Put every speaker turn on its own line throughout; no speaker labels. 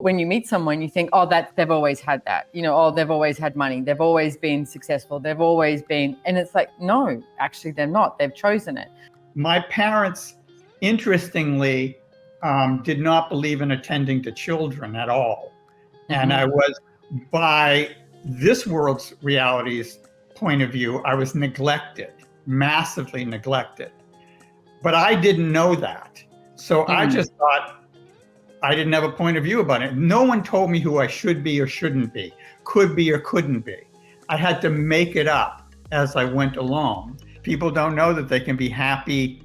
When you meet someone, you think, oh, that they've always had that, oh, they've always had money, they've always been successful, they've always been, and it's like, no, actually they're not, they've chosen it.
My parents, interestingly, did not believe in attending to children at all. And I was, by this world's realities point of view, I was neglected, massively neglected. But I didn't know that. So I just thought, I didn't have a point of view about it. No one told me who I should be or shouldn't be, could be or couldn't be. I had to make it up as I went along. People don't know that they can be happy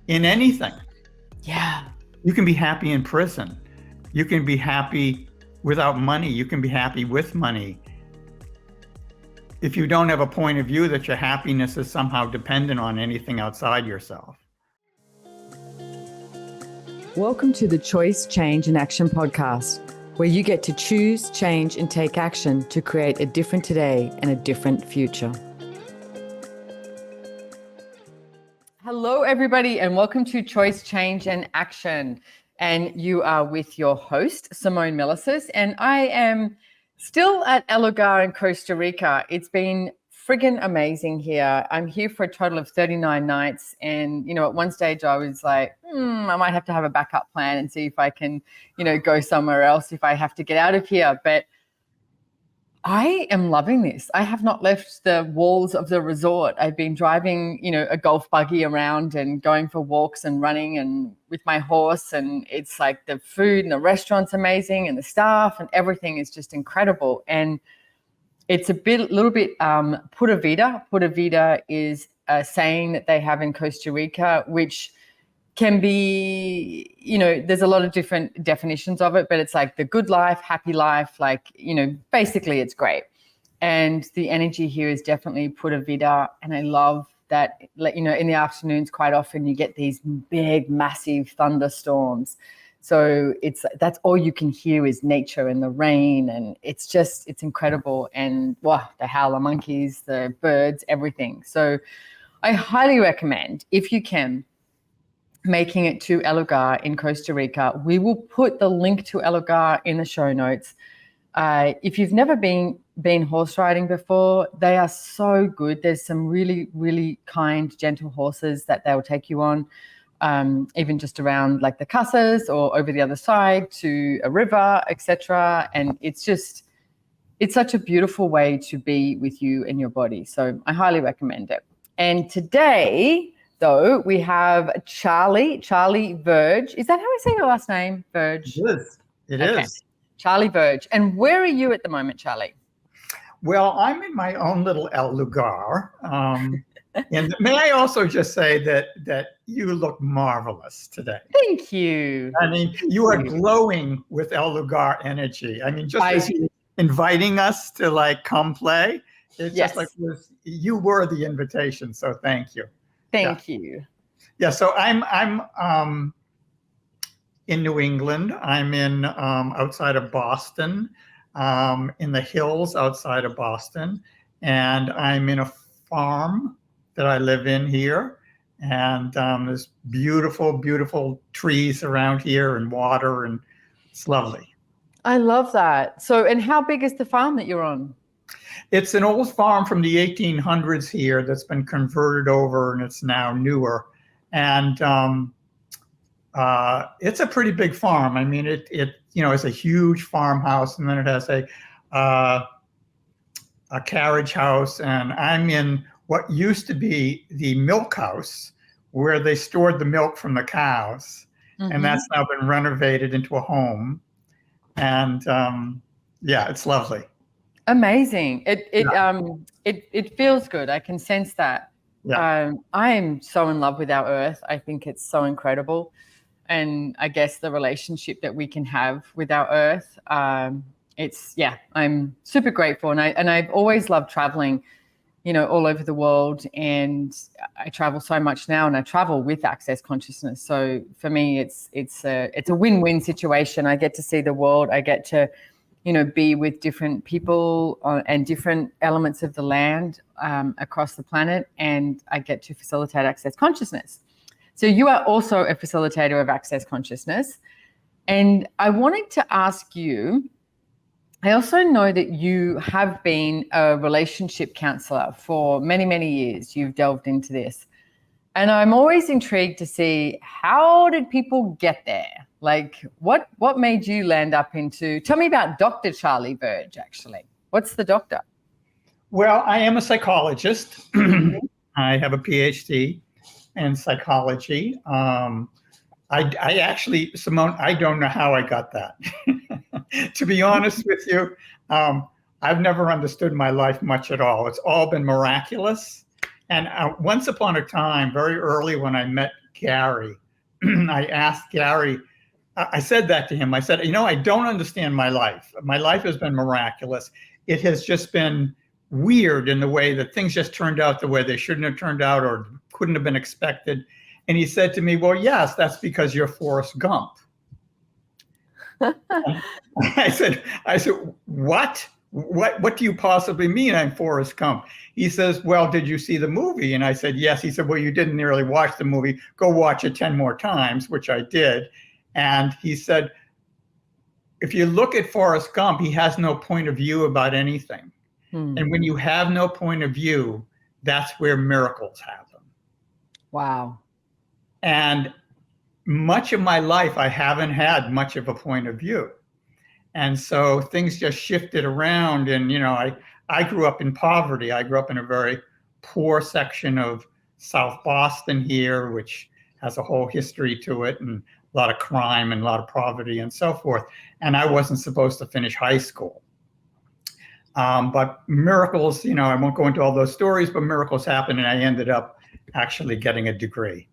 in anything.
Yeah.
You can be happy in prison. You can be happy without money. You can be happy with money. If you don't have a point of view that your happiness is somehow dependent on anything outside yourself.
Welcome to the Choice, Change and Action podcast, where you get to choose, change and take action to create a different today and a different future. Hello, everybody, and welcome to Choice, Change and Action. And you are with your host, Simone Milasas, and I am still at El Lugar in Costa Rica. It's been friggin' amazing here. I'm here for a total of 39 nights. And, at one stage I was like, I might have to have a backup plan and see if I can, go somewhere else if I have to get out of here. But I am loving this. I have not left the walls of the resort. I've been driving, a golf buggy around and going for walks and running and with my horse. And it's like the food and the restaurant's amazing and the staff and everything is just incredible. And it's a little bit pura vida. Pura vida is a saying that they have in Costa Rica, which can be, there's a lot of different definitions of it, but it's like the good life, happy life, basically it's great. And the energy here is definitely pura vida. And I love that, in the afternoons, quite often you get these big, massive thunderstorms. So that's all you can hear is nature and the rain, and it's incredible. And the howler monkeys, the birds, everything. So I highly recommend, if you can, making it to El Lugar in Costa Rica. We will put the link to El Lugar in the show notes. If you've never been horse riding before, they are so good. There's some really, really kind, gentle horses that they'll take you on. Even just around like the casas or over the other side to a river, etc. And it's such a beautiful way to be with you and your body. So I highly recommend it. And today, though, we have Charlie Verge. Is that how I say your last name, Verge?
It is.
Charlie Verge. And where are you at the moment, Charlie?
Well, I'm in my own little El Lugar. And may I also just say that you look marvelous today.
Thank you.
I mean, you are glowing with El Lugar energy. I mean, just as you inviting us to come play, it's just like you were the invitation. So thank you.
Thank you.
Yeah. So I'm in New England. I'm in outside of Boston, in the hills outside of Boston, and I'm in a farm that I live in here, and there's beautiful, beautiful trees around here and water, and it's lovely.
I love that. So, and how big is the farm that you're on?
It's an old farm from the 1800s here that's been converted over, and it's now newer. And it's a pretty big farm. I mean, it's a huge farmhouse, and then it has a carriage house, and I'm in what used to be the milk house where they stored the milk from the cows. And that's now been renovated into a home. And it's lovely.
Amazing. It feels good. I can sense that.
Yeah.
I am so in love with our earth. I think it's so incredible. And I guess the relationship that we can have with our earth, I'm super grateful. And I've always loved traveling, all over the world. And I travel so much now, and I travel with Access Consciousness. So for me, it's a win-win situation. I get to see the world. I get to, be with different people and different elements of the land across the planet. And I get to facilitate Access Consciousness. So you are also a facilitator of Access Consciousness. And I wanted to ask you, I also know that you have been a relationship counselor for many, many years. You've delved into this. And I'm always intrigued to see, how did people get there? Like, what made you land up into, tell me about Dr. Charlie Verge, actually. What's the doctor?
Well, I am a psychologist. I have a PhD in psychology. I actually, Simone, I don't know how I got that. To be honest with you, I've never understood my life much at all. It's all been miraculous. And once upon a time, very early when I met Gary, I asked Gary, I said that to him. I said, I don't understand my life. My life has been miraculous. It has just been weird in the way that things just turned out the way they shouldn't have turned out or couldn't have been expected. And he said to me, well, yes, that's because you're Forrest Gump. I said, what? What do you possibly mean I'm Forrest Gump? He says, well, did you see the movie? And I said, yes. He said, well, you didn't really watch the movie. Go watch it 10 more times, which I did. And he said, if you look at Forrest Gump, he has no point of view about anything. And when you have no point of view, that's where miracles happen.
Wow.
And much of my life, I haven't had much of a point of view. And so things just shifted around. And, I grew up in poverty. I grew up in a very poor section of South Boston here, which has a whole history to it and a lot of crime and a lot of poverty and so forth. And I wasn't supposed to finish high school. But miracles, I won't go into all those stories, but miracles happened and I ended up actually getting a degree.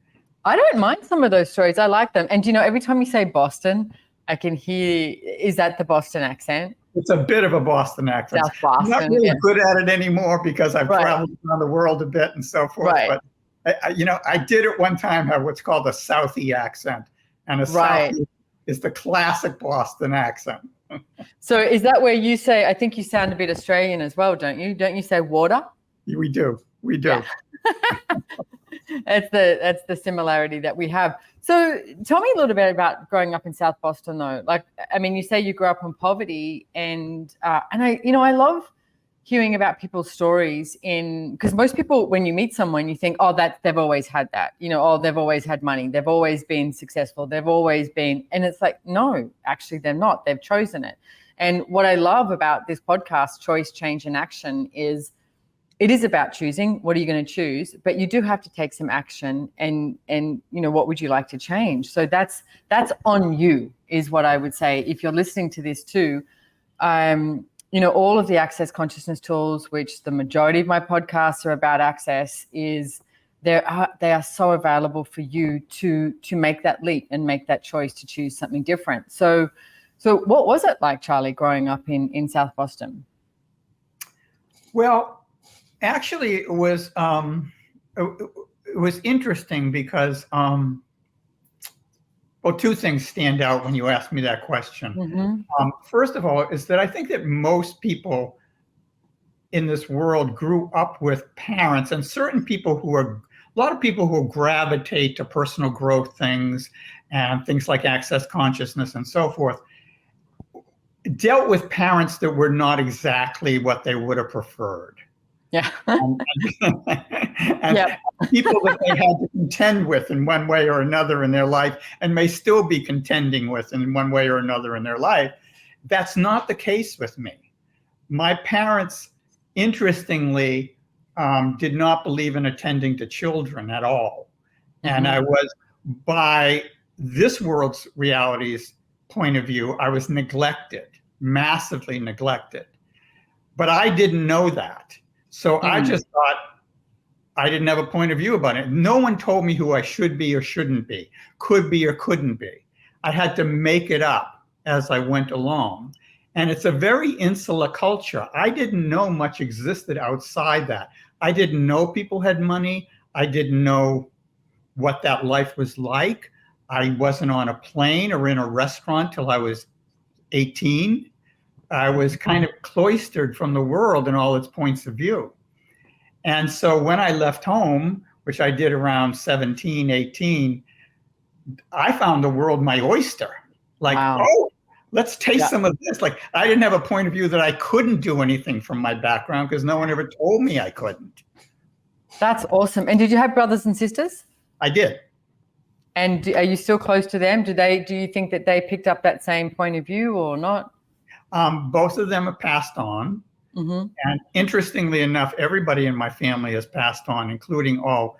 I don't mind some of those stories. I like them. And, every time you say Boston, I can hear, is that the Boston accent?
It's a bit of a Boston accent.
South Boston.
I'm not really good at it anymore because I've traveled around the world a bit and so forth.
Right.
But, I did at one time have what's called a Southie accent. And a Southie is the classic Boston accent.
So is that where you say, I think you sound a bit Australian as well, don't you? Don't you say water?
We do. Yeah.
That's the similarity that we have. So tell me a little bit about growing up in South Boston, though. Like, I mean, you say you grew up in poverty, and I love hearing about people's stories because most people, when you meet someone, you think, oh, that they've always had that, they've always had money, they've always been successful, they've always been, and it's like, no, actually they're not, they've chosen it. And what I love about this podcast, Choice, Change and Action, is it is about choosing. What are you going to choose? But you do have to take some action and what would you like to change? So that's on you, is what I would say. If you're listening to this too, all of the Access Consciousness tools, which the majority of my podcasts are about access, they are so available for you to make that leap and make that choice to choose something different. So what was it like, Charlie, growing up in South Boston?
Well, actually, it was interesting because two things stand out when you ask me that question.
Mm-hmm.
First of all, is that I think that most people in this world grew up with parents, and a lot of people who gravitate to personal growth things and things like access consciousness and so forth, dealt with parents that were not exactly what they would have preferred.
Yeah.
and people that they had to contend with in one way or another in their life, and may still be contending with in one way or another in their life. That's not the case with me. My parents, interestingly, did not believe in attending to children at all. Mm-hmm. And I was, by this world's realities point of view, I was neglected, massively neglected. But I didn't know that. So I just thought I didn't have a point of view about it. No one told me who I should be or shouldn't be, could be or couldn't be. I had to make it up as I went along. And it's a very insular culture. I didn't know much existed outside that. I didn't know people had money. I didn't know what that life was like. I wasn't on a plane or in a restaurant till I was 18. I was kind of cloistered from the world and all its points of view. And so when I left home, which I did around 17, 18, I found the world my oyster. Like,
Wow.
oh, let's taste
Yeah.
some of this. Like, I didn't have a point of view that I couldn't do anything from my background because no one ever told me I couldn't.
That's awesome. And did you have brothers and sisters?
I did.
And are you still close to them? Do you think that they picked up that same point of view or not?
Both of them have passed on.
Mm-hmm.
And interestingly enough, everybody in my family has passed on, including all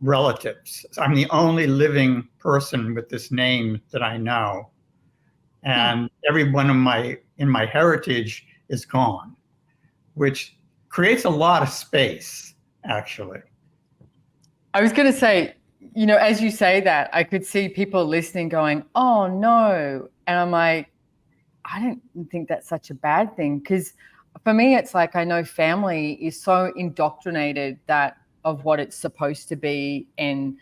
relatives. I'm the only living person with this name that I know. And everyone in my heritage is gone, which creates a lot of space, actually.
I was going to say, as you say that, I could see people listening going, oh, no. And I'm like, I don't think that's such a bad thing. Because for me, it's like I know family is so indoctrinated of what it's supposed to be and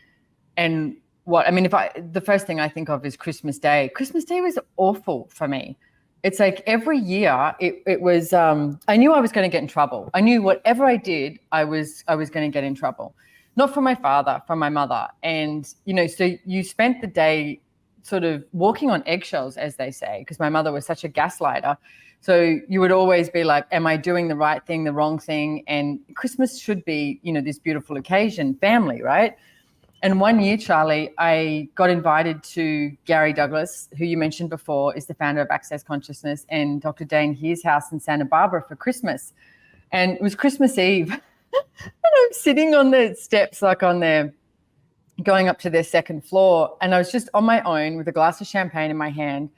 what, I mean, the first thing I think of is Christmas Day. Christmas Day was awful for me. It's like every year it was, I knew I was going to get in trouble. I knew whatever I did, I was going to get in trouble. Not from my father, from my mother. And, so you spent the day sort of walking on eggshells, as they say, because my mother was such a gaslighter. So you would always be like, am I doing the right thing, the wrong thing? And Christmas should be, this beautiful occasion, family, right? And one year, Charlie, I got invited to Gary Douglas, who you mentioned before is the founder of Access Consciousness, and Dr. Dane Heer's house in Santa Barbara for Christmas. And it was Christmas Eve. And I'm sitting on the steps, like going up to their second floor. And I was just on my own with a glass of champagne in my hand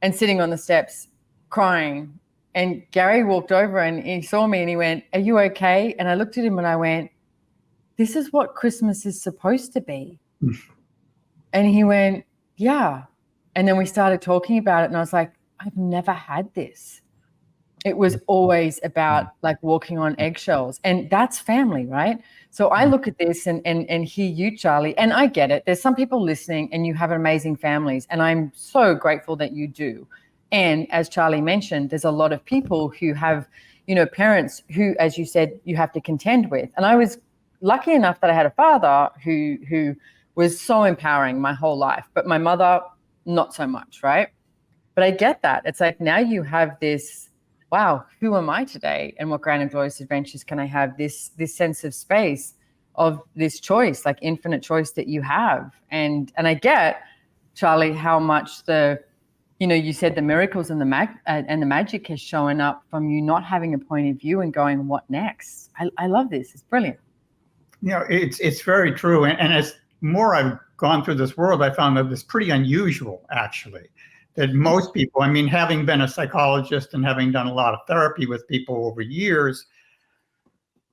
and sitting on the steps crying. And Gary walked over and he saw me and he went, are you okay? And I looked at him and I went, this is what Christmas is supposed to be. And he went, yeah. And then we started talking about it and I was like, I've never had this. It was always about like walking on eggshells, and that's family, right? So I look at this and hear you, Charlie, and I get it. There's some people listening and you have amazing families, and I'm so grateful that you do. And as Charlie mentioned, there's a lot of people who have, parents who, as you said, you have to contend with. And I was lucky enough that I had a father who was so empowering my whole life, but my mother, not so much, right? But I get that. It's like now you have this, wow, who am I today? And what grand and glorious adventures can I have? This sense of space of this choice, like infinite choice that you have. And I get, Charlie, how much you said the miracles and the magic has shown up from you not having a point of view and going, what next? I love this. It's brilliant.
It's very true. And as more I've gone through this world, I found that it's pretty unusual, actually, that most people, I mean, having been a psychologist and having done a lot of therapy with people over years,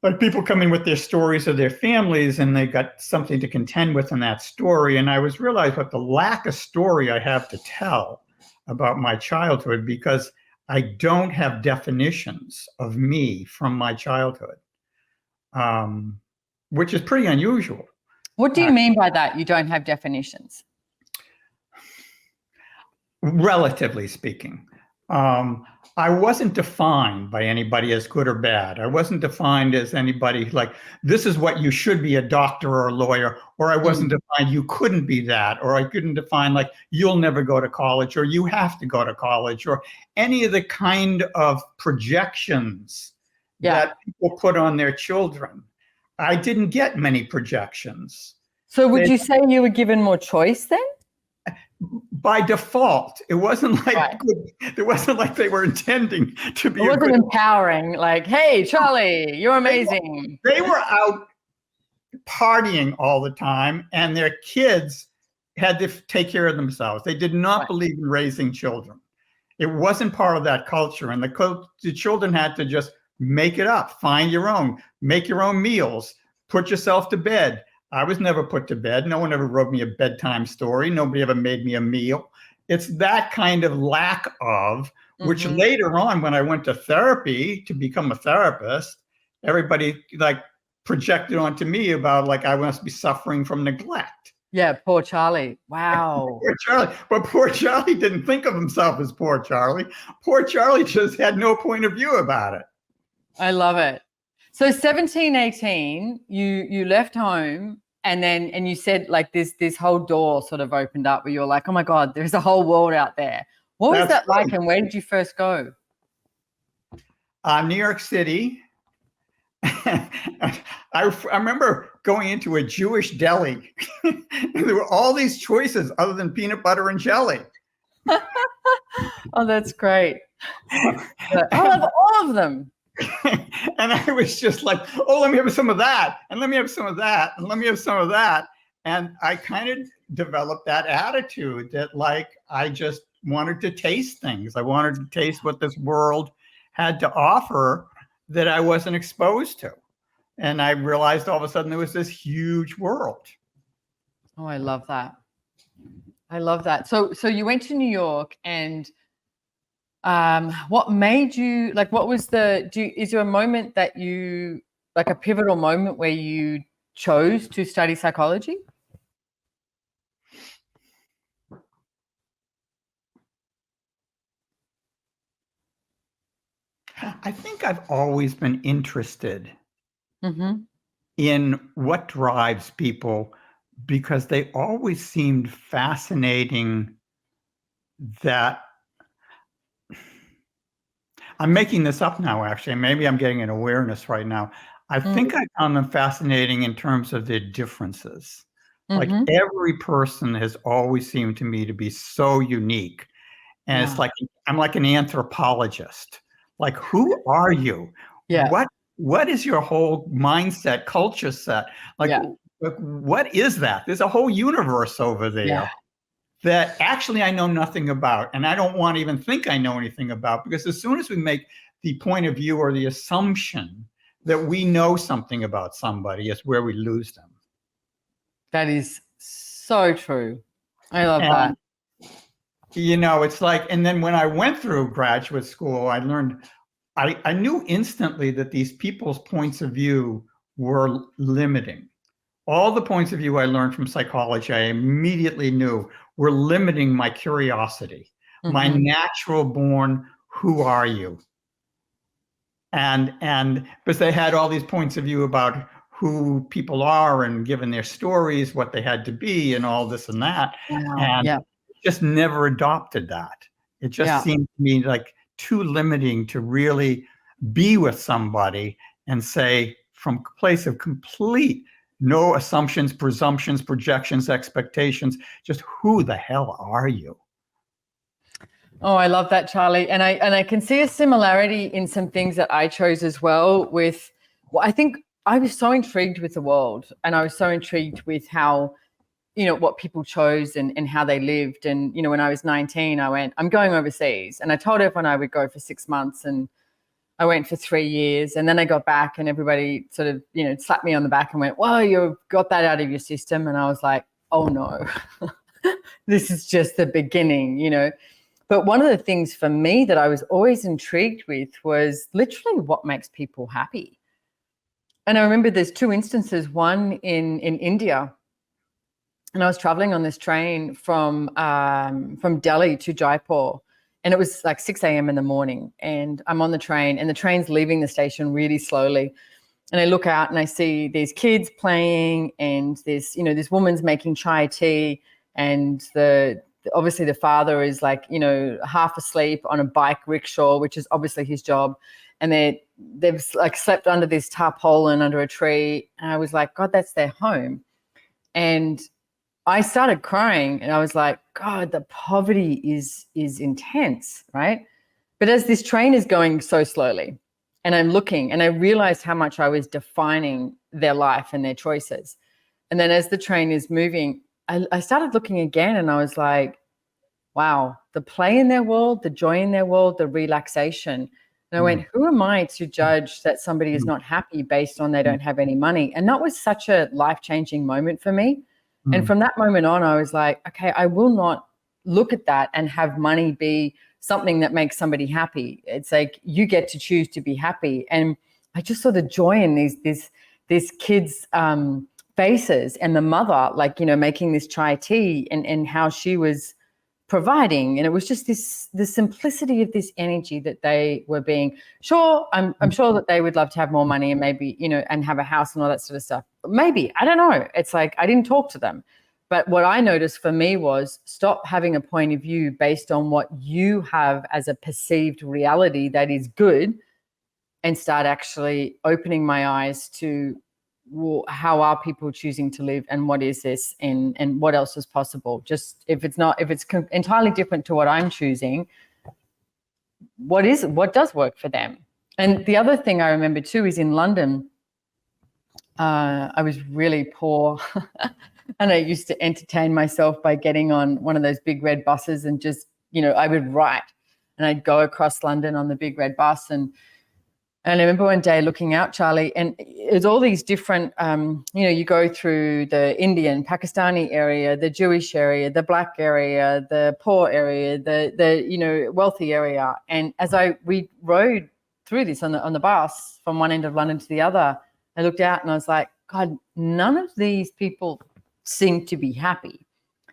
but people come in with their stories of their families and they got something to contend with in that story. And I was realized what the lack of story I have to tell about my childhood, because I don't have definitions of me from my childhood. Which is pretty unusual.
What do you mean by that? You don't have definitions?
Relatively speaking. I wasn't defined by anybody as good or bad. I wasn't defined as anybody like, this is what you should be, a doctor or a lawyer, or I wasn't defined you couldn't be that, or I couldn't define like, you'll never go to college, or you have to go to college, or any of the kind of projections that people put on their children. I didn't get many projections.
So would you say you were given more choice then?
By default, it wasn't like it wasn't like they were intending to be.
It wasn't empowering, like, hey, Charlie, you're amazing.
They were out partying all the time, and their kids had to take care of themselves. They did not believe in raising children. It wasn't part of that culture, and the children had to just make it up, find your own, make your own meals, put yourself to bed. I was never put to bed. No one ever wrote me a bedtime story. Nobody ever made me a meal. It's that kind of lack of, which later on, when I went to therapy to become a therapist, everybody like projected onto me about like I must be suffering from neglect.
Yeah, poor Charlie. Wow.
Poor Charlie. But poor Charlie didn't think of himself as poor Charlie. Poor Charlie just had no point of view about it.
I love it. So 17, 18, you left home and you said like this whole door sort of opened up where you're like, oh my God, there's a whole world out there. What was that like, and where did you first go?
New York City. I remember going into a Jewish deli. There were all these choices other than peanut butter and jelly.
Oh, that's great. I love all of them.
And I was just like, oh, let me have some of that, and let me have some of that, and let me have some of that. And I kind of developed that attitude that like I just wanted to taste things. I wanted to taste what this world had to offer that I wasn't exposed to. And I realized all of a sudden there was this huge world.
Oh, I love that. I love that. So you went to New York, and what made you like, what was is there a moment that you, like a pivotal moment where you chose to study psychology?
I think I've always been interested in what drives people, because they always seemed fascinating. That I'm making this up now, actually. Maybe I'm getting an awareness right now. I think I found them fascinating in terms of their differences. Like every person has always seemed to me to be so unique. And it's like, I'm like an anthropologist. Like, who are you?
Yeah.
What is your whole mindset, culture set? Like, what is that? There's a whole universe over there that actually I know nothing about. And I don't want to even think I know anything about, because as soon as we make the point of view or the assumption that we know something about somebody is where we lose them. That
is so true. I love that.
You know, it's like, and then when I went through graduate school, I learned, I knew instantly that these people's points of view were limiting. All the points of view I learned from psychology, I immediately knew were limiting my curiosity, my natural born, who are you? And because they had all these points of view about who people are and given their stories, what they had to be and all this and that. And just never adopted that. It just seemed to me like too limiting to really be with somebody and say, from a place of complete no assumptions, presumptions, projections, expectations, just who the hell are you?
Oh, I love that, Charlie. And I can see a similarity in some things that I chose as well with, I think I was so intrigued with the world, and I was so intrigued with how, what people chose and how they lived. And, when I was 19, I went, I'm going overseas. And I told everyone I would go for 6 months, and I went for 3 years, and then I got back and everybody sort of, slapped me on the back and went, well, you've got that out of your system. And I was like, oh no, this is just the beginning, But one of the things for me that I was always intrigued with was literally what makes people happy. And I remember there's 2 instances, one in India, and I was traveling on this train from Delhi to Jaipur. And it was like 6 a.m. in the morning, and I'm on the train, and the train's leaving the station really slowly. And I look out and I see these kids playing, and this woman's making chai tea, and obviously the father is like, half asleep on a bike rickshaw, which is obviously his job. And they've like slept under this tarpaulin under a tree. And I was like, God, that's their home. And I started crying, and I was like, God, the poverty is intense, right? But as this train is going so slowly, and I'm looking, and I realized how much I was defining their life and their choices. And then as the train is moving, I started looking again, and I was like, wow, the play in their world, the joy in their world, the relaxation. And I went, who am I to judge that somebody is not happy based on they don't have any money? And that was such a life-changing moment for me. And from that moment on, I was like, okay, I will not look at that and have money be something that makes somebody happy. It's like, you get to choose to be happy. And I just saw the joy in these kids' faces, and the mother, like, making this chai tea, and how she was providing. And it was just the simplicity of this energy that they were being. Sure, I'm sure that they would love to have more money and maybe, and have a house and all that sort of stuff. Maybe, I don't know. It's like I didn't talk to them. But what I noticed for me was stop having a point of view based on what you have as a perceived reality that is good, and start actually opening my eyes to, well, how are people choosing to live, and what is this, and what else is possible? Just if it's entirely different to what I'm choosing, what does work for them? And the other thing I remember too is in London, I was really poor. And I used to entertain myself by getting on one of those big red buses and just, I would write, and I'd go across London on the big red bus. And I remember one day looking out, Charlie, and it's all these different, you go through the Indian, Pakistani area, the Jewish area, the Black area, the poor area, the wealthy area. And as we rode through this on the bus from one end of London to the other, I looked out and I was like, God, none of these people seemed to be happy.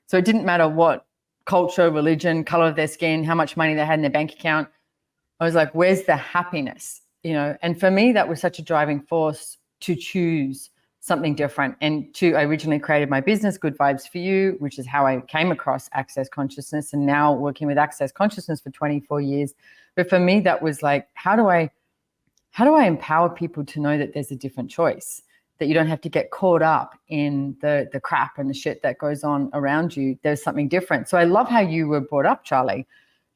So it didn't matter what culture, religion, color of their skin, how much money they had in their bank account. I was like, where's the happiness? And for me, that was such a driving force to choose something different. And I originally created my business, Good Vibes for You, which is how I came across Access Consciousness, and now working with Access Consciousness for 24 years. But for me, that was like, how do I empower people to know that there's a different choice, that you don't have to get caught up in the crap and the shit that goes on around you. There's something different. So I love how you were brought up, Charlie,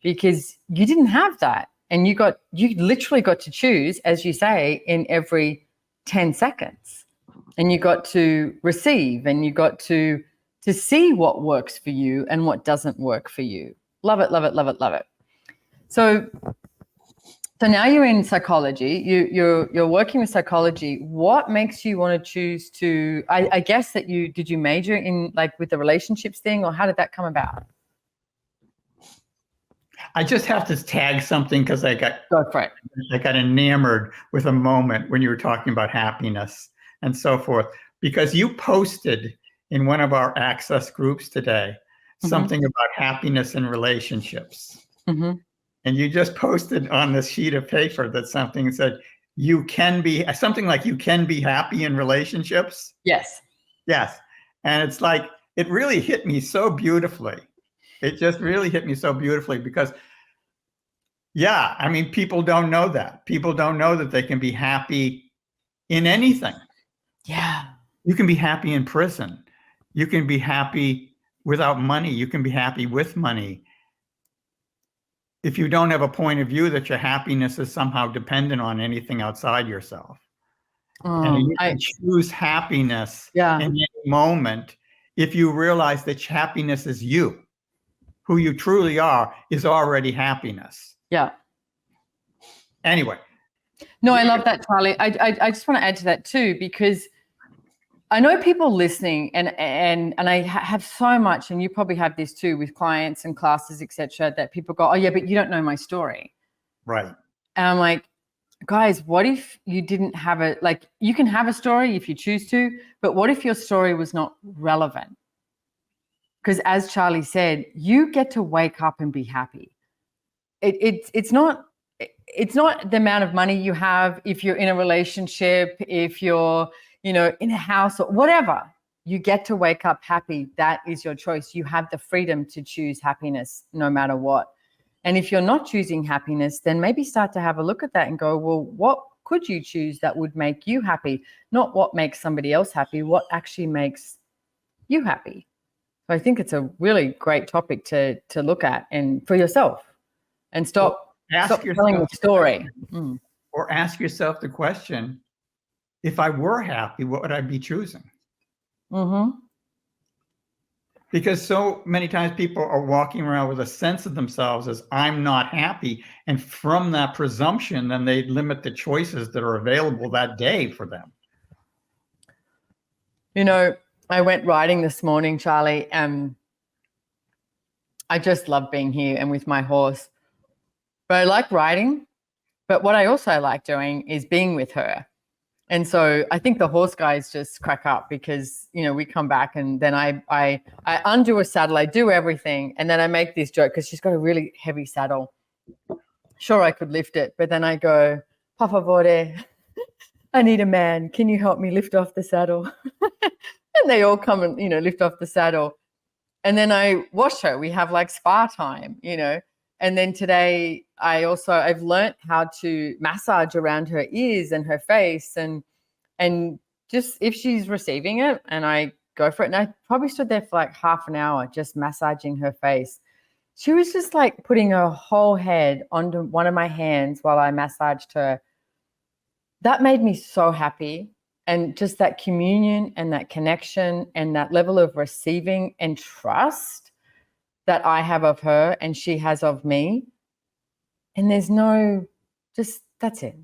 because you didn't have that. And you literally got to choose, as you say, in every 10 seconds. And you got to receive, and you got to see what works for you and what doesn't work for you. Love it, love it, love it, love it. So now you're in psychology. You're working with psychology. What makes you want to choose to? I guess that did you major in with the relationships thing, or how did that come about?
I just have to tag something because I got enamored with a moment when you were talking about happiness and so forth. Because you posted in one of our Access groups today something about happiness in relationships. Mm-hmm. And you just posted on this sheet of paper that something said, you can be happy in relationships.
Yes.
Yes. And it's like, it really hit me so beautifully. It just really hit me so beautifully because, people don't know that. People don't know that they can be happy in anything.
Yeah.
You can be happy in prison. You can be happy without money. You can be happy with money. If you don't have a point of view that your happiness is somehow dependent on anything outside yourself. And you can choose happiness in any moment if you realize that happiness is you. Who you truly are is already happiness.
Yeah.
Anyway.
No, I love that, Charlie. I just want to add to that too, because I know people listening, and I have so much, and you probably have this too with clients and classes, etc., that people go, oh yeah, but you don't know my story.
Right.
And I'm like, guys, what if you didn't have you can have a story if you choose to, but what if your story was not relevant? Because as Charlie said, you get to wake up and be happy. It's not the amount of money you have, if you're in a relationship, if you're, in a house or whatever, you get to wake up happy. That is your choice. You have the freedom to choose happiness no matter what. And if you're not choosing happiness, then maybe start to have a look at that and go, well, what could you choose that would make you happy? Not what makes somebody else happy, what actually makes you happy. So I think it's a really great topic to look at and for yourself, and stop telling the story.
Or ask yourself the question, if I were happy, what would I be choosing? Mm-hmm. Because so many times people are walking around with a sense of themselves as I'm not happy. And from that presumption, then they limit the choices that are available that day for them.
I went riding this morning, Charlie. I just love being here and with my horse. But I like riding. But what I also like doing is being with her. And so I think the horse guys just crack up because, we come back and then I undo a saddle, I do everything. And then I make this joke because she's got a really heavy saddle. Sure, I could lift it, but then I go, "Per favore, I need a man. Can you help me lift off the saddle?" And they all come and, lift off the saddle. And then I wash her. We have like spa time, And then today I've learned how to massage around her ears and her face and just if she's receiving it, and I go for it. And I probably stood there for like half an hour just massaging her face. She was just like putting her whole head onto one of my hands while I massaged her. That made me so happy. And just that communion and that connection and that level of receiving and trust that I have of her and she has of me. And there's that's it.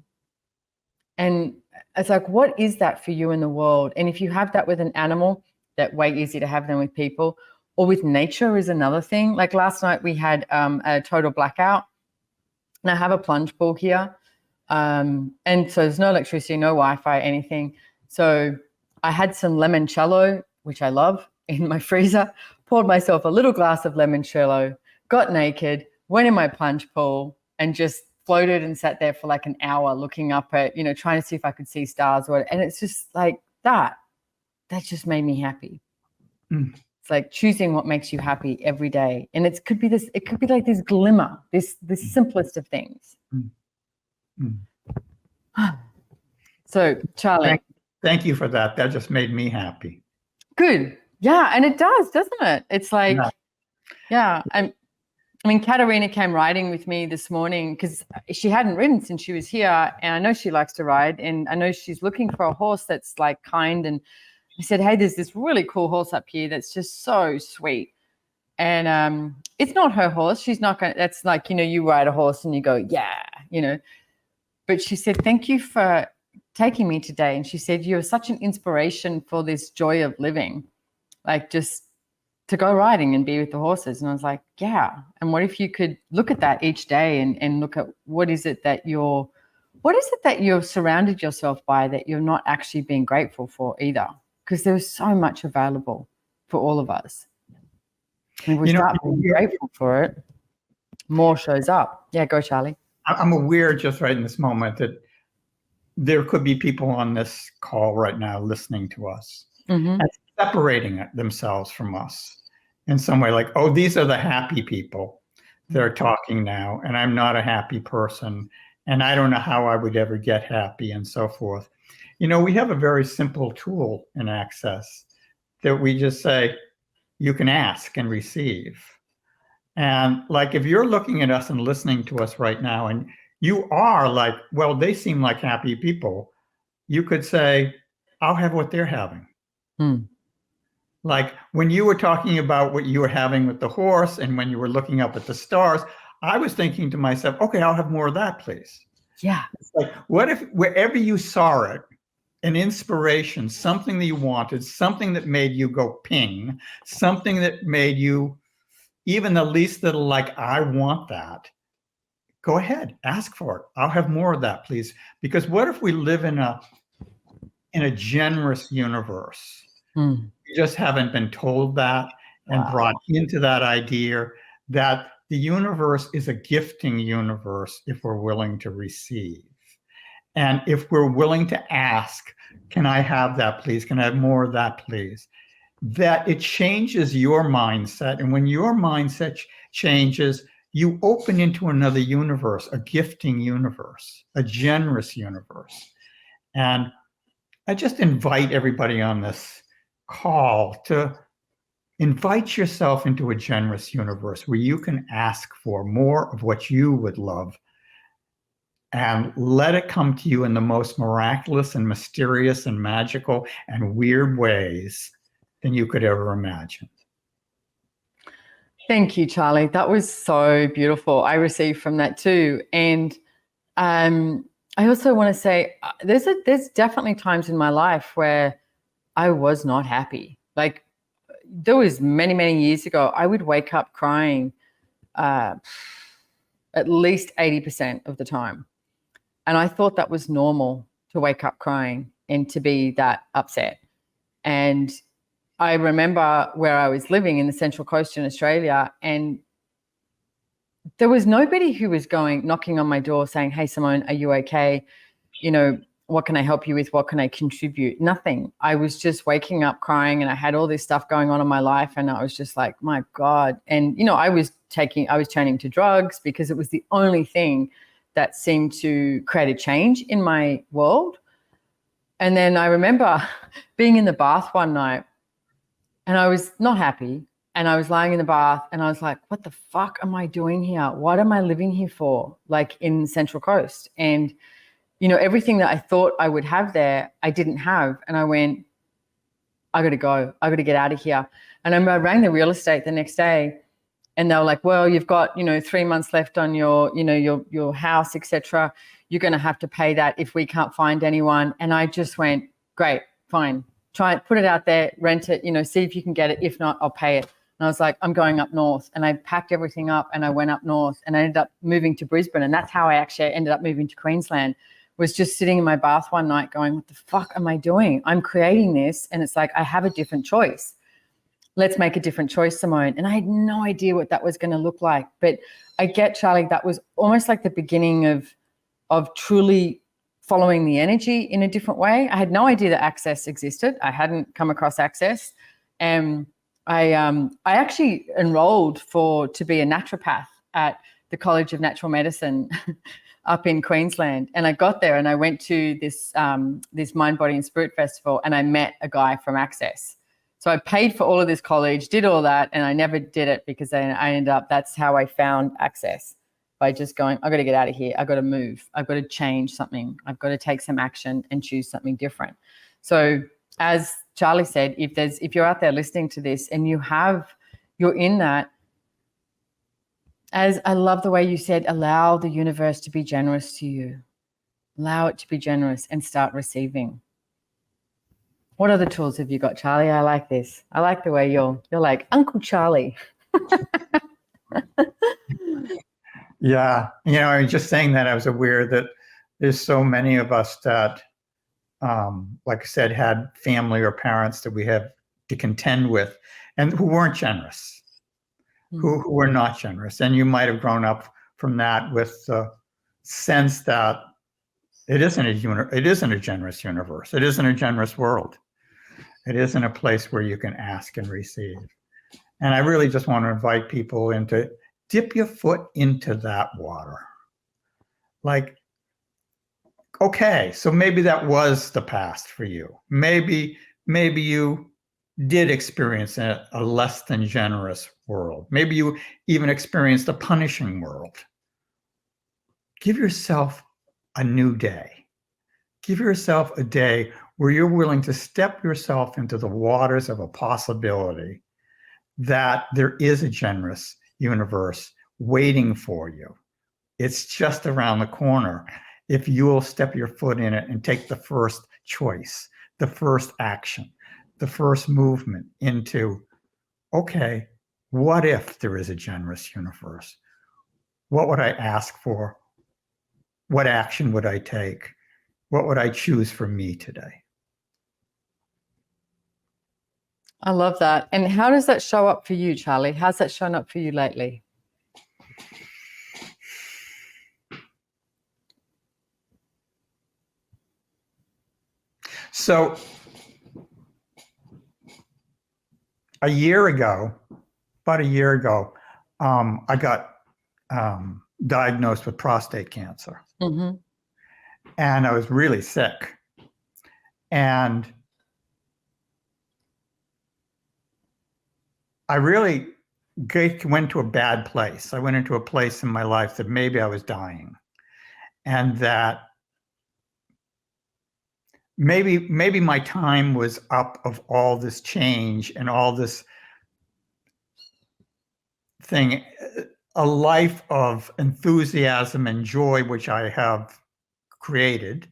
And it's like, what is that for you in the world? And if you have that with an animal, that's way easier to have than with people. Or with nature is another thing. Like last night we had a total blackout. And I have a plunge pool here. And so there's no electricity, no Wi-Fi, anything. So I had some limoncello, which I love, in my freezer, poured myself a little glass of limoncello, got naked, went in my plunge pool and just floated and sat there for like an hour looking up at, trying to see if I could see stars or whatever. And it's just like that just made me happy. Mm. It's like choosing what makes you happy every day. And it could be like this glimmer, this simplest of things. Mm. So Charlie.
Thank you for that. That just made me happy.
Good. Yeah. And it does, doesn't it? It's like, yeah. Katerina came riding with me this morning because she hadn't ridden since she was here. And I know she likes to ride. And I know she's looking for a horse that's like kind. And I said, hey, there's this really cool horse up here that's just so sweet. And it's not her horse. She's not going to, that's like, you ride a horse and you go, yeah, But she said, thank you for taking me today. And she said, you're such an inspiration for this joy of living, like just to go riding and be with the horses. And I was like, yeah. And what if you could look at that each day and look at what is it that you're surrounded yourself by that you're not actually being grateful for either? Because there's so much available for all of us. And we start being grateful for it, more shows up. Yeah, go Charlie.
I'm aware just right in this moment that there could be people on this call right now listening to us and separating themselves from us in some way, like, oh, these are the happy people. They're talking now, and I'm not a happy person, and I don't know how I would ever get happy, and so forth. We have a very simple tool in Access that we just say, you can ask and receive. And like, if you're looking at us and listening to us right now, and you are like, well, they seem like happy people, you could say, I'll have what they're having. Like when you were talking about what you were having with the horse and when you were looking up at the stars, I was thinking to myself, okay, I'll have more of that, please.
Yeah.
It's like, what if wherever you saw it, an inspiration, something that you wanted, something that made you go ping, something that made you even the least little like, I want that. Go ahead, ask for it. I'll have more of that, please. Because what if we live in a generous universe? We just haven't been told that and brought into that idea that the universe is a gifting universe if we're willing to receive. And if we're willing to ask, can I have that, please? Can I have more of that, please? That it changes your mindset. And when your mindset changes, you open into another universe, a gifting universe, a generous universe. And I just invite everybody on this call to invite yourself into a generous universe where you can ask for more of what you would love and let it come to you in the most miraculous and mysterious and magical and weird ways than you could ever imagine.
Thank you, Charlie. That was so beautiful. I received from that too. And I also want to say there's definitely times in my life where I was not happy. Like there was many, many years ago, I would wake up crying at least 80% of the time. And I thought that was normal to wake up crying. and to be that upset. And I remember where I was living in the Central Coast in Australia, and there was nobody who was knocking on my door saying, "Hey, Simone, are you okay? You know, what can I help you with? What can I contribute?" Nothing. I was just waking up crying, and I had all this stuff going on in my life. And I was just like, my God. And, you know, I was turning to drugs because it was the only thing that seemed to create a change in my world. And then I remember being in the bath one night, and I was not happy. And I was lying in the bath, and I was like, what the fuck am I doing here? What am I living here for? Like in Central Coast. And, you know, everything that I thought I would have there, I didn't have. And I went, I got to go. I got to get out of here. And I rang the real estate the next day, and they were like, well, you've got, 3 months left on your, your house, etc. You're going to have to pay that if we can't find anyone. And I just went, great, fine. Try it, put it out there, rent it, see if you can get it. If not, I'll pay it. And I was like, I'm going up north. And I packed everything up and I went up north, and I ended up moving to Brisbane. And that's how I actually ended up moving to Queensland, was just sitting in my bath one night going, what the fuck am I doing? I'm creating this. And it's like, I have a different choice. Let's make a different choice, Simone. And I had no idea what that was going to look like. But I get, Charlie, that was almost like the beginning of truly following the energy in a different way. I had no idea that Access existed. I hadn't come across Access. And I actually enrolled to be a naturopath at the College of Natural Medicine up in Queensland. And I got there and I went to this Mind, Body and Spirit Festival, and I met a guy from Access. So I paid for all of this college, did all that, and I never did it because I ended up, that's how I found Access, by just going, I've got to get out of here. I've got to move. I've got to change something. I've got to take some action and choose something different. So as Charlie said, if you're out there listening to this and you're in that, as I love the way you said, allow the universe to be generous to you. Allow it to be generous and start receiving. What other tools have you got, Charlie? I like this. I like the way you're like Uncle Charlie.
Yeah. I was just saying that I was aware that there's so many of us that, like I said, had family or parents that we have to contend with and who weren't generous, who were not generous. And you might have grown up from that with the sense that it isn't a generous universe. It isn't a generous world. It isn't a place where you can ask and receive. And I really just want to invite people into dip your foot into that water. Like, okay, so maybe that was the past for you. Maybe you did experience a less than generous world. Maybe you even experienced a punishing world. Give yourself a new day. Give yourself a day where you're willing to step yourself into the waters of a possibility that there is a generous universe waiting for you. It's just around the corner if you will step your foot in it and take the first choice, the first action, the first movement into, okay, what if there is a generous universe? What would I ask for? What action would I take? What would I choose for me today?
I love that. And how does that show up for you, Charlie? How's that shown up for you lately?
So about a year ago, I got diagnosed with prostate cancer. Mm-hmm. And I was really sick. And I really went to a bad place. I went into a place in my life that maybe I was dying, and that maybe my time was up of all this change and all this thing, a life of enthusiasm and joy, which I have created,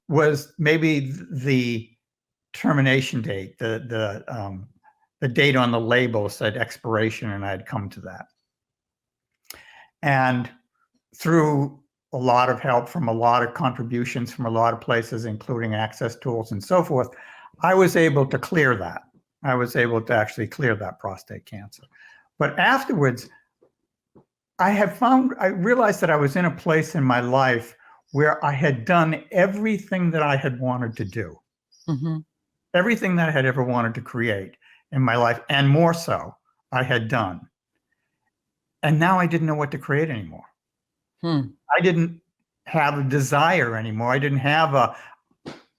was maybe the termination date, the date on the label said expiration, and I had come to that. And through a lot of help from a lot of contributions from a lot of places, including access tools and so forth, I was able to clear that. I was able to actually clear that prostate cancer. But afterwards, I realized that I was in a place in my life where I had done everything that I had wanted to do, everything that I had ever wanted to create in my life, and more so, I had done. And now I didn't know what to create anymore. I didn't have a desire anymore. I didn't have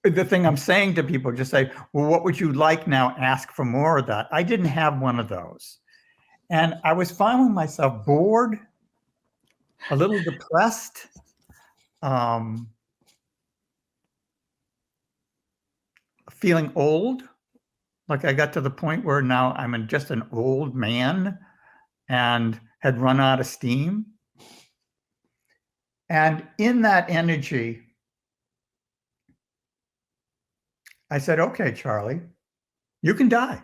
the thing I'm saying to people, just say, well, what would you like now? Ask for more of that. I didn't have one of those. And I was finding myself bored, a little depressed, feeling old. Like I got to the point where now I'm just an old man and had run out of steam. And in that energy, I said, okay, Charlie, you can die.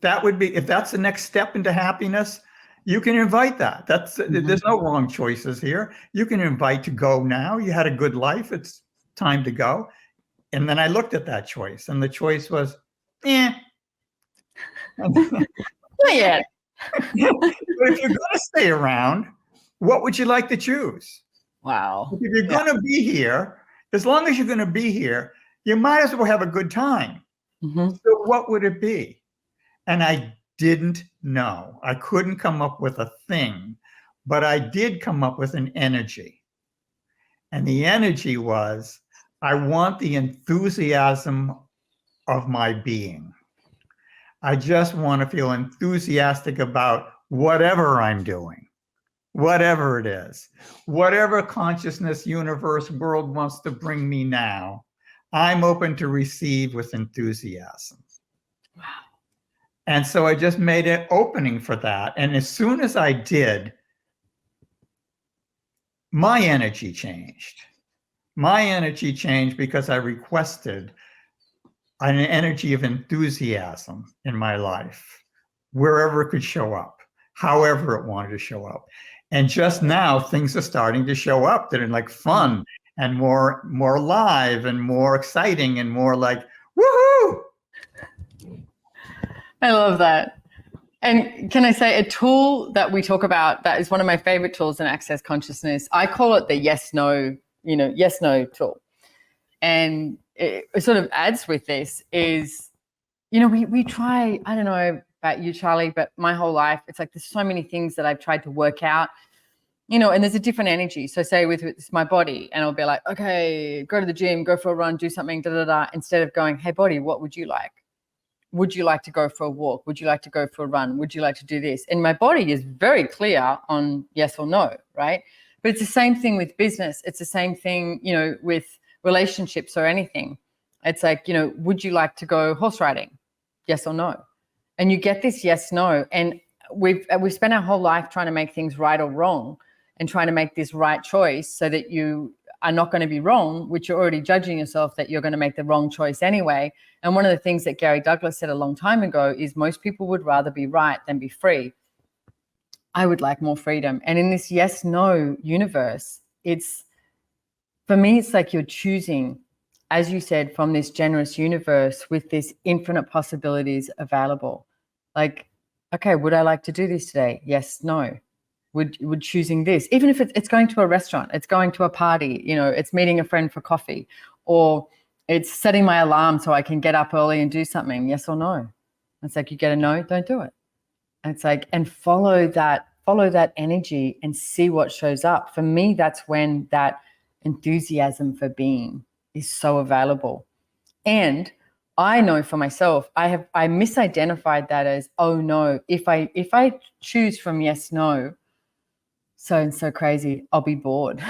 That would be, if that's the next step into happiness, you can invite that. There's no wrong choices here. You can invite to go now. You had a good life. It's time to go. And then I looked at that choice, and the choice was, Not
yet.
But if you're going to stay around, what would you like to choose?
Wow.
If you're going to be here, as long as you're going to be here, you might as well have a good time. So what would it be? And I didn't know. I couldn't come up with a thing, but I did come up with an energy. And the energy was, I want the enthusiasm of my being. I just want to feel enthusiastic about whatever I'm doing, whatever it is, whatever consciousness, universe, world wants to bring me now, I'm open to receive with enthusiasm.
Wow.
And so I just made an opening for that. And as soon as I did, my energy changed. My energy changed because I requested an energy of enthusiasm in my life, wherever it could show up, however it wanted to show up. And just now, things are starting to show up that are like fun and more live and more exciting and more like, woohoo!
I love that. And can I say, a tool that we talk about that is one of my favorite tools in Access Consciousness, I call it the yes-no, yes-no tool. And it sort of adds with this is, we try, I don't know about you, Charlie, but my whole life, it's like there's so many things that I've tried to work out, and there's a different energy. So say with my body, and I'll be like, okay, go to the gym, go for a run, do something, instead of going, hey, body, what would you like? Would you like to go for a walk? Would you like to go for a run? Would you like to do this? And my body is very clear on yes or no, right? But it's the same thing with business. It's the same thing, with relationships or anything. It's like, would you like to go horse riding? Yes or no? And you get this yes, no. And we've spent our whole life trying to make things right or wrong and trying to make this right choice so that you are not going to be wrong, which you're already judging yourself that you're going to make the wrong choice anyway. And one of the things that Gary Douglas said a long time ago is most people would rather be right than be free. I would like more freedom. And in this yes, no universe, for me, it's like you're choosing, as you said, from this generous universe with this infinite possibilities available. Like, okay, would I like to do this today? Yes, no. Would choosing this, even if it's going to a restaurant, it's going to a party, it's meeting a friend for coffee, or it's setting my alarm so I can get up early and do something, yes or no. It's like, you get a no, don't do it. And it's like, and follow that energy and see what shows up. For me, that's when that enthusiasm for being is so available. And I know for myself, I misidentified that as, oh no, if I choose from yes, no, so crazy, I'll be bored.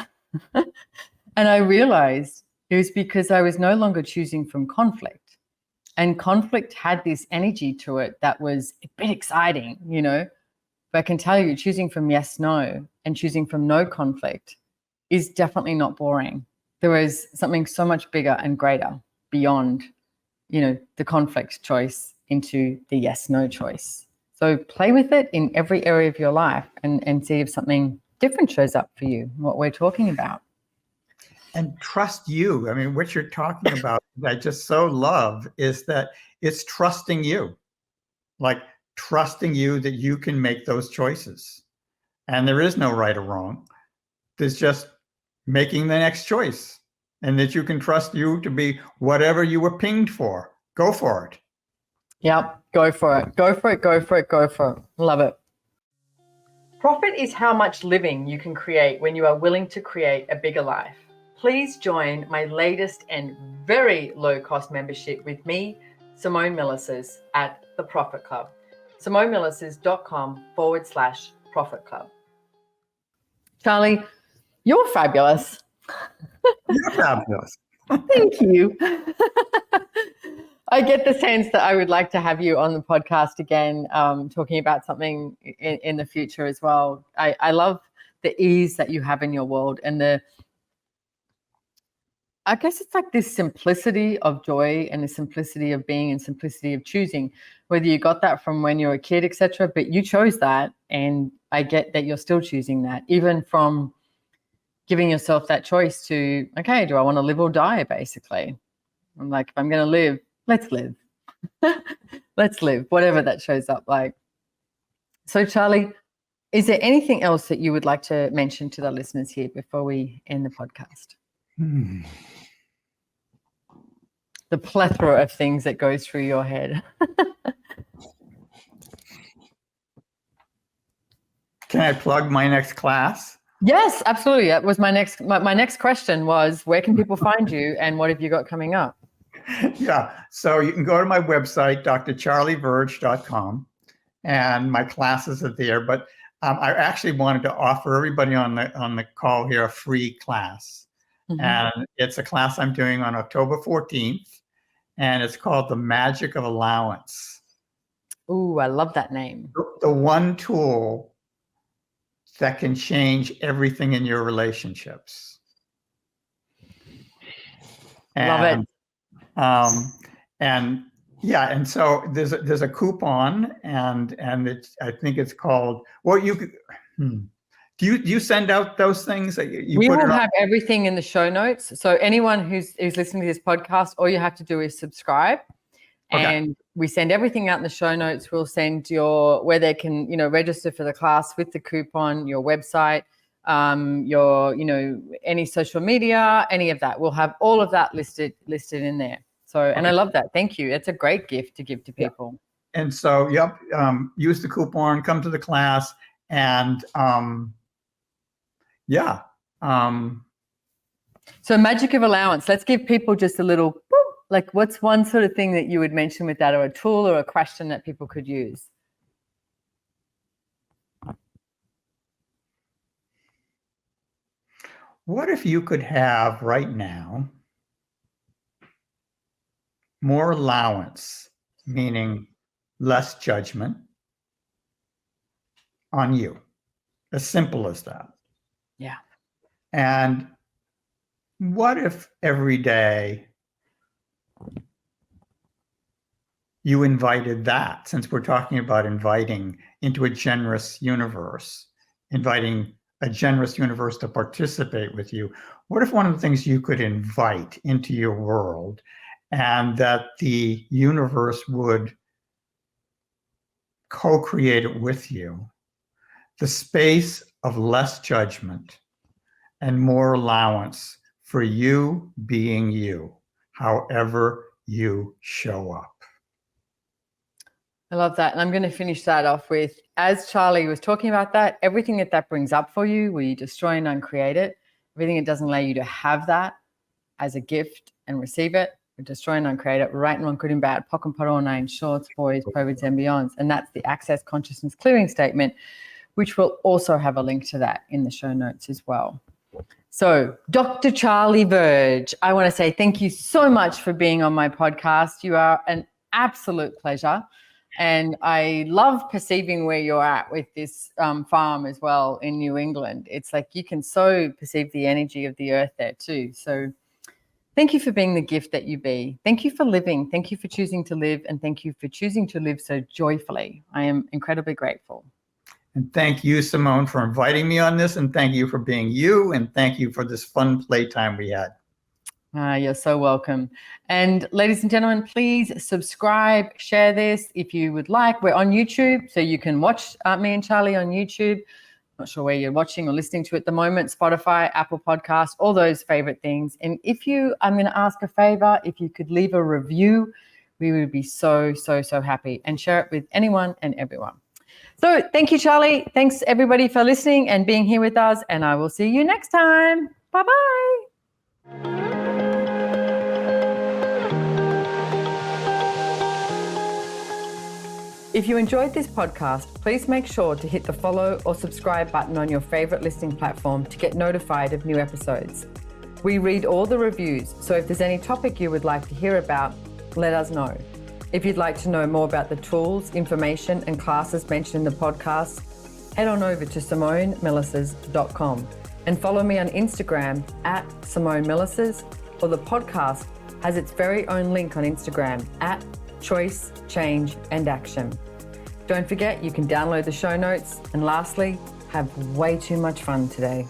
And I realized it was because I was no longer choosing from conflict. And conflict had this energy to it that was a bit exciting, But I can tell you, choosing from yes, no, and choosing from no conflict is definitely not boring. There is something so much bigger and greater beyond, the conflict choice into the yes, no choice. So play with it in every area of your life and see if something different shows up for you, what we're talking about.
And trust you. I mean, what you're talking about, I just so love, is that it's trusting you, like trusting you that you can make those choices. And there is no right or wrong. There's just making the next choice, and that you can trust you to be whatever you were pinged for. Go for it.
Yep, go for it. Go for it, go for it, go for it. Love it. Profit is how much living you can create when you are willing to create a bigger life. Please join my latest and very low-cost membership with me, Simone Milasas, at the Profit Club. SimoneMilasas.com/Profit Club. Charlie, you're fabulous.
You're fabulous.
Thank you. I get the sense that I would like to have you on the podcast again, talking about something in the future as well. I love the ease that you have in your world, and I guess it's like this simplicity of joy and the simplicity of being and simplicity of choosing, whether you got that from when you were a kid, etc. But you chose that, and I get that you're still choosing that, even from giving yourself that choice to, okay, do I want to live or die, basically? I'm like, if I'm going to live, let's live. Let's live, whatever that shows up like. So, Charlie, is there anything else that you would like to mention to the listeners here before we end the podcast? The plethora of things that goes through your head.
Can I plug my next class?
Yes, absolutely. That was my next question was, where can people find you and what have you got coming up?
Yeah, so you can go to my website, drcharlieverge.com, and my classes are there. But I actually wanted to offer everybody on the call here a free class. Mm-hmm. And it's a class I'm doing on October 14th, and it's called The Magic of Allowance.
Ooh, I love that name.
The one tool that can change everything in your relationships.
Love it.
And yeah, and so there's a coupon, and I think it's called, well, do you send out those things that you
we
put
will have everything in the show notes. So anyone who's listening to this podcast, all you have to do is subscribe. Okay. And we send everything out in the show notes. We'll send where they can, register for the class with the coupon, your website, your, any social media, any of that. We'll have all of that listed in there. So, and I love that. Thank you. It's a great gift to give to people.
Yeah. And so, use the coupon, come to the class, and
So magic of allowance. Let's give people just a little, like, what's one sort of thing that you would mention with that, or a tool or a question that people could use?
What if you could have right now more allowance, meaning less judgment on you? As simple as that.
Yeah.
And what if every day you invited that, since we're talking about inviting into a generous universe, inviting a generous universe to participate with you? What if one of the things you could invite into your world, and that the universe would co-create it with you, the space of less judgment and more allowance for you being you, however you show up?
I love that. And I'm going to finish that off with, as Charlie was talking about that, everything that brings up for you, will you destroy and uncreate it? Everything that doesn't allow you to have that as a gift and receive it, we destroy and uncreate it, right and wrong, good and bad, POC and POD, all names, shorts, boys, COVIDs and beyonds. And that's the Access Consciousness Clearing Statement, which will also have a link to that in the show notes as well. So, Dr. Charlie Verge, I want to say thank you so much for being on my podcast. You are an absolute pleasure. And I love perceiving where you're at with this farm as well in New England. It's like you can so perceive the energy of the earth there too. So thank you for being the gift that you be. Thank you for living. Thank you for choosing to live. And thank you for choosing to live so joyfully. I am incredibly grateful.
And thank you, Simone, for inviting me on this. And thank you for being you. And thank you for this fun playtime we had.
You're so welcome. And ladies and gentlemen, please subscribe, share this if you would like. We're on YouTube, so you can watch me and Charlie on YouTube. Not sure where you're watching or listening to at the moment, Spotify, Apple Podcasts, all those favorite things. And I'm going to ask a favor, if you could leave a review, we would be so, so, so happy, and share it with anyone and everyone. So thank you, Charlie. Thanks everybody for listening and being here with us. And I will see you next time. Bye-bye. If you enjoyed this podcast, please make sure to hit the follow or subscribe button on your favorite listening platform to get notified of new episodes. We read all the reviews, so if there's any topic you would like to hear about, let us know. If you'd like to know more about the tools, information, and classes mentioned in the podcast, head on over to SimoneMilasas.com and follow me on Instagram at Simone Milasas, or the podcast has its very own link on Instagram at Choice, Change, and Action. Don't forget, you can download the show notes. And lastly, have way too much fun today.